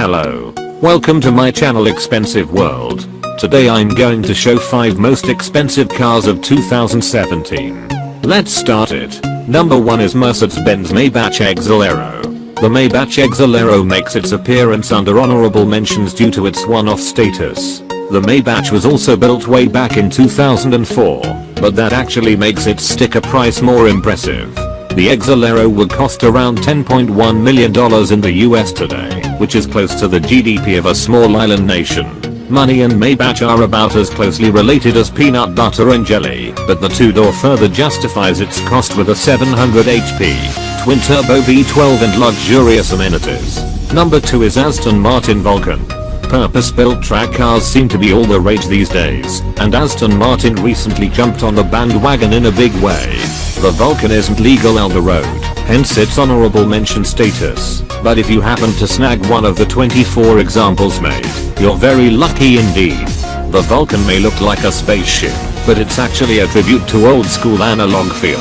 Hello. Welcome to my channel Expensive World. Today I'm going to show 5 most expensive cars of 2017. Let's start it. Number 1 is Mercedes-Benz Maybach Exelero. The Maybach Exelero makes its appearance under honorable mentions due to its one-off status. The Maybach was also built way back in 2004, but that actually makes its sticker price more impressive. The Exelero would cost around $10.1 million in the US today, which is close to the GDP of a small island nation. Money and Maybach are about as closely related as peanut butter and jelly, but the two-door further justifies its cost with a 700 HP, twin-turbo V12 and luxurious amenities. Number 2 is Aston Martin Vulcan. Purpose-built track cars seem to be all the rage these days, and Aston Martin recently jumped on the bandwagon in a big way. The Vulcan isn't legal on the road, hence its honorable mention status, but if you happen to snag one of the 24 examples made, you're very lucky indeed. The Vulcan may look like a spaceship, but it's actually a tribute to old school analog feel.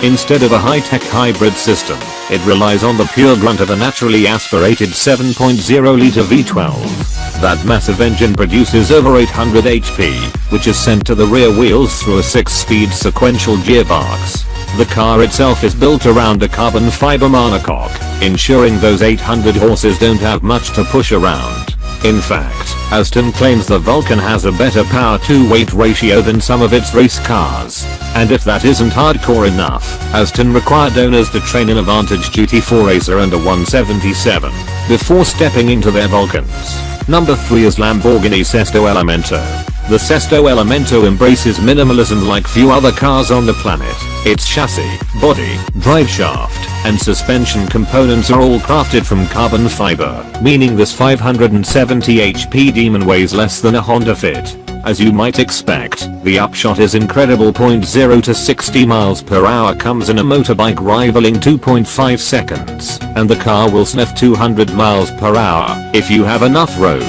Instead of a high-tech hybrid system, it relies on the pure grunt of a naturally aspirated 7.0-liter V12. That massive engine produces over 800 HP, which is sent to the rear wheels through a 6-speed sequential gearbox. The car itself is built around a carbon fiber monocoque, ensuring those 800 horses don't have much to push around. In fact, Aston claims the Vulcan has a better power-to-weight ratio than some of its race cars. And if that isn't hardcore enough, Aston required owners to train an Advantage GT4 Racer and a 177 before stepping into their Vulcans. Number 3 is Lamborghini Sesto Elemento. The Sesto Elemento embraces minimalism like few other cars on the planet. Its chassis, body, driveshaft, and suspension components are all crafted from carbon fiber, meaning this 570 HP demon weighs less than a Honda Fit. As you might expect, the upshot is incredible. 0 to 60 miles per hour comes in a motorbike rivaling 2.5 seconds, and the car will sniff 200 miles per hour if you have enough road.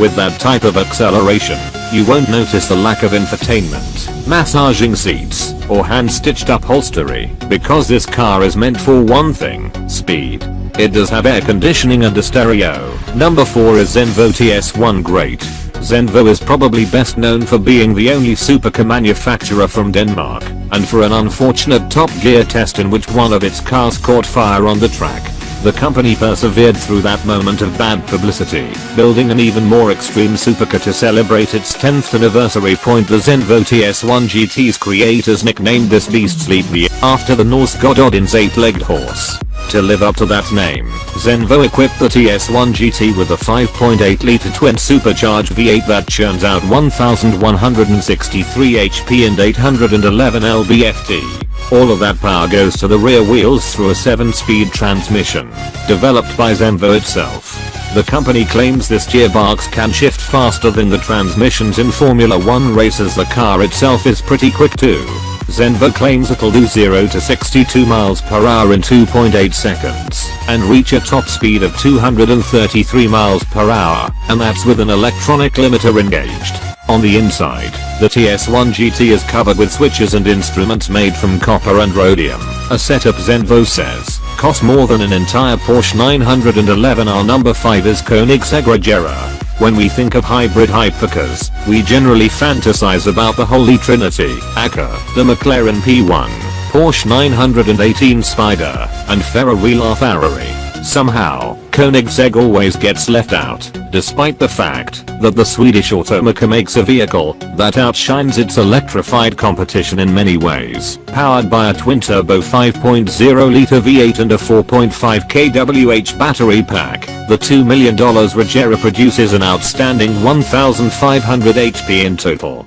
With that type of acceleration, you won't notice the lack of infotainment, massaging seats, or hand-stitched upholstery, because this car is meant for one thing, speed. It does have air conditioning and a stereo. Number 4 is Zenvo TS1 Great. Zenvo is probably best known for being the only supercar manufacturer from Denmark, and for an unfortunate Top Gear test in which one of its cars caught fire on the track. The company persevered through that moment of bad publicity, building an even more extreme supercar to celebrate its 10th anniversary. The Zenvo TS1 GT's creators nicknamed this beast Sleipnir, after the Norse god Odin's 8-legged horse. To live up to that name, Zenvo equipped the TS1 GT with a 5.8-liter twin supercharged V8 that churns out 1163 HP and 811 lb-ft. All of that power goes to the rear wheels through a 7-speed transmission, developed by Zenvo itself. The company claims this gearbox can shift faster than the transmissions in Formula 1 races. The car itself is pretty quick too. Zenvo claims it'll do 0 to 62 miles per hour in 2.8 seconds, and reach a top speed of 233 miles per hour, and that's with an electronic limiter engaged. On the inside, the TS1 GT is covered with switches and instruments made from copper and rhodium, a setup Zenvo says costs more than an entire Porsche 911. Our number 5 is Koenigsegg Regera. When we think of hybrid hypercars, we generally fantasize about the Holy Trinity: Acca, the McLaren P1, Porsche 918 Spider, and Ferrari LaFerrari. Somehow, Koenigsegg always gets left out, despite the fact that the Swedish automaker makes a vehicle that outshines its electrified competition in many ways. Powered by a twin-turbo 5.0-liter V8 and a 4.5 kWh battery pack, the $2 million Regera produces an outstanding 1,500 HP in total.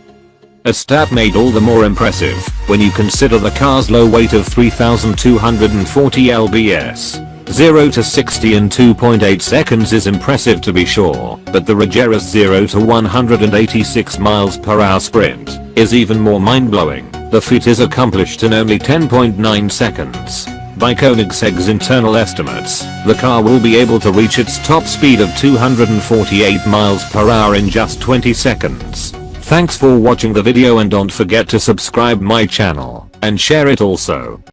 A stat made all the more impressive when you consider the car's low weight of 3,240 lbs. 0 to 60 in 2.8 seconds is impressive to be sure, but the Regera's 0 to 186 miles per hour sprint is even more mind-blowing. The feat is accomplished in only 10.9 seconds. By Koenigsegg's internal estimates, the car will be able to reach its top speed of 248 miles per hour in just 20 seconds. Thanks for watching the video, and don't forget to subscribe my channel and share it also.